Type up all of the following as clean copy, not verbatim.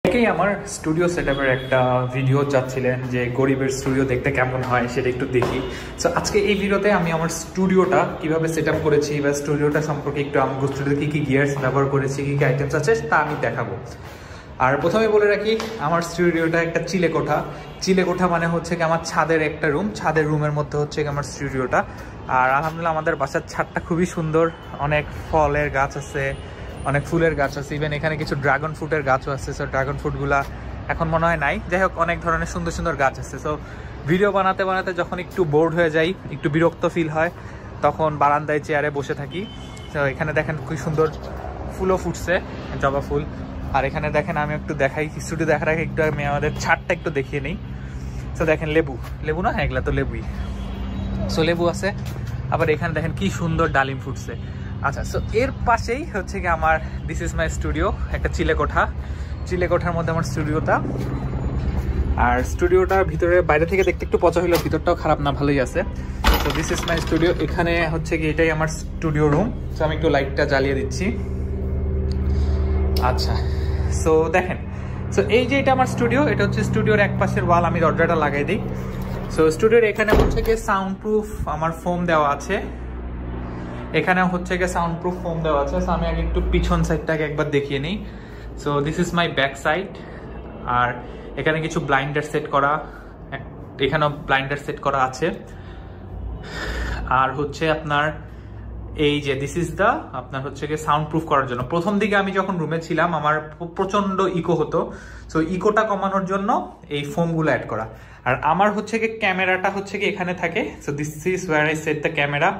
অনেকেই আমার স্টুডিও সেটআপের একটা ভিডিও চাচ্ছিলেন যে গরিবের স্টুডিও দেখতে কেমন হয় সেটা একটু দেখি। সো আজকে এই ভিডিওতে আমি আমার স্টুডিওটা কিভাবে সেটআপ করেছি বা স্টুডিওটা সম্পর্কে একটু আমার স্টুডিওতে কী কী গিয়ার্স ব্যবহার করেছি, কী কী আইটেমস আছে তা আমি দেখাবো। আর প্রথমে বলে রাখি, আমার স্টুডিওটা একটা চিলে কোঠা। চিলে কোঠা মানে হচ্ছে কি আমার ছাদের একটা রুম, ছাদের রুমের মধ্যে হচ্ছে কি আমার স্টুডিওটা। আর আলহামদুলিল্লাহ আমাদের বাসার ছাদটা খুবই সুন্দর, অনেক ফলের গাছ আছে, অনেক ফুলের গাছ আছে, ইভেন এখানে কিছু ড্রাগন ফ্রুটের গাছও আছে। সো ড্রাগন ফ্রুটগুলা এখন মনে হয় নাই, যাই হোক অনেক ধরনের সুন্দর সুন্দর গাছ আছে। সো ভিডিও বানাতে বানাতে যখন একটু বোর্ড হয়ে যাই, একটু বিরক্ত ফিল হয়, তখন বারান্দায় চেয়ারে বসে থাকি। তো এখানে দেখেন খুব সুন্দর ফুলও ফুটছে, জবা ফুল। আর এখানে দেখেন আমি একটু দেখাই, স্টুডিও দেখার আগে একটু আমি আমাদের ছাদটা একটু দেখিয়ে নিই। তো দেখেন লেবু, লেবু না, এগুলা তো লেবুই। সো লেবু আছে, আবার এখানে দেখেন কি সুন্দর ডালিম ফুটছে। আচ্ছা, সো এর পাশেই হচ্ছে কি আমার দিস ইজ মাই স্টুডিও, একটা চিলে কোঠা। চিলে কোঠার মধ্যে আমার স্টুডিওটা। আর স্টুডিওটার ভিতরে বাইরে থেকে দেখতে একটু পচা হইলো, ভিতরটাও খারাপ না, ভালোই আছে। তো দিস ইজ মাই স্টুডিও। এখানে হচ্ছে কি এটাই আমার স্টুডিও রুম। সো আমি একটু লাইটটা জ্বালিয়ে দিচ্ছি। আচ্ছা, সো দেখেন, সো এই যে এটা আমার স্টুডিও, এটা হচ্ছে স্টুডিওর এক পাশের ওয়াল। আমি দরজাটা লাগাই দিই। সো স্টুডিওর এখানে হচ্ছে কি সাউন্ড প্রুফ আমার ফোম দেওয়া আছে, এখানে হচ্ছে গিয়ে সাউন্ড প্রুফ ফোম দেওয়া আছে। সো আমি আগে একটু পিছন সাইডটাকে একবার দেখিয়ে নিই। So this is my back side. আর এখানে কিছু ব্লাইন্ডার সেট করা, এখানেও ব্লাইন্ডার সেট করা আছে। আর হচ্ছে আপনার এই যে দিস ইজ দা আপনার হচ্ছে গিয়ে সাউন্ড প্রুফ করার জন্য। প্রথম দিকে আমি যখন রুমে ছিলাম আমার প্রচন্ড ইকো হতো। সো ইকোটা কমানোর জন্য এই ফোমগুলো অ্যাড করা। আর আমার হচ্ছে গিয়ে ক্যামেরাটা হচ্ছে কি এখানে থাকে। So this is where I set the camera.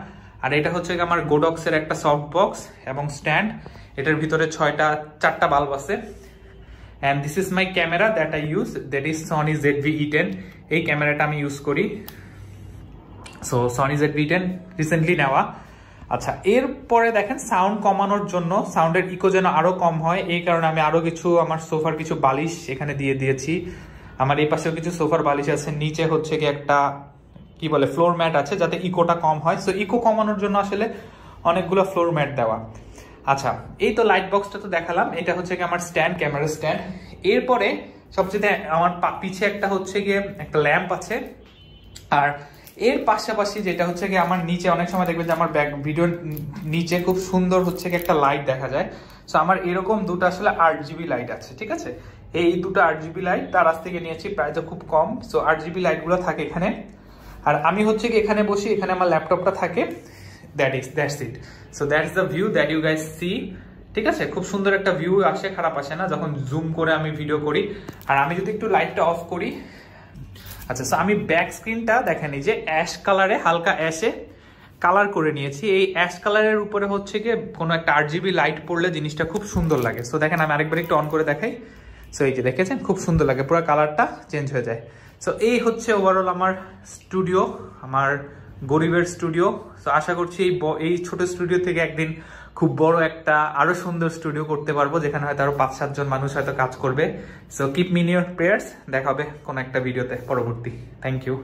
আর এটা হচ্ছে আমার গোডক্সের একটা সফট বক্স এবং স্ট্যান্ড। এটার ভিতরে চারটা বাল্ব আছে। And this is my camera that I use, that is Sony ZV-E10। এই ক্যামেরাটা আমি ইউজ করি। সো সনি ZV-E10 রিসেন্টলি নেওয়া। আচ্ছা, এরপরে দেখেন সাউন্ড কমানোর জন্য, সাউন্ডের ইকো যেন আরো কম হয়, এই কারণে আমি আরো কিছু আমার সোফার কিছু বালিশ এখানে দিয়ে দিয়েছি। আমার এই পাশেও কিছু সোফার বালিশ আছে, নিচে হচ্ছে কি একটা কি বলে ফ্লোর ম্যাট আছে, যাতে ইকোটা কম হয়। সো ইকো কমানোর জন্য আসলে অনেকগুলো ফ্লোর ম্যাট দেওয়া। আচ্ছা, এই তো লাইট বক্সটা তো দেখালাম, এটা হচ্ছে কি আমার স্ট্যান্ড, ক্যামেরা স্ট্যান্ড। এরপরে সবচেয়ে আমার পিছে একটা হচ্ছে গিয়ে একটা ল্যাম্প আছে। আর এর পাশাপাশি যেটা হচ্ছে কি আমার নিচে অনেক সময় দেখবেন যে আমার ভিডিওর নিচে খুব সুন্দর হচ্ছে কি একটা লাইট দেখা যায়। সো আমার এরকম দুটো আসলে 8GB লাইট আছে, ঠিক আছে। এই দুটো 8GB লাইট তার কাছ থেকে নিয়েছি, প্রায় তো খুব কম। সো 8GB লাইটগুলো থাকে এখানে। আর আমি হচ্ছে কি এখানে বসি, এখানে আমার ল্যাপটপটা থাকে। That's it. So that's the view that you guys see, ঠিক আছে। খুব সুন্দর একটা ভিউ আসে, খারাপ আসে না যখন জুম করে আমি ভিডিও করি। আর আমি যদি একটু লাইটটা অফ করি, আচ্ছা, সো আমি ব্যাক স্ক্রিনটা দেখেন এই যে অ্যাশ কালারে, হালকা অ্যাশে কালার করে নিয়েছি। এই অ্যাশ কালারের উপরে হচ্ছে গিয়ে কোনো একটা 8GB লাইট পড়লে জিনিসটা খুব সুন্দর লাগে। সো দেখেন আমি আরেকবার একটু অন করে দেখাই। সো এই যে দেখেছেন খুব সুন্দর লাগে, পুরো কালারটা চেঞ্জ হয়ে যায়। সো এই হচ্ছে ওভারঅল আমার স্টুডিও, আমার গরিবের স্টুডিও। সো আশা করছি এই ছোট স্টুডিও থেকে একদিন খুব বড় একটা আরো সুন্দর স্টুডিও করতে পারবো, যেখানে হয়তো আরো 5-7 জন মানুষ হয়তো কাজ করবে। So keep me in your prayers. দেখা হবে কোনো একটা ভিডিওতে পরবর্তী। Thank you.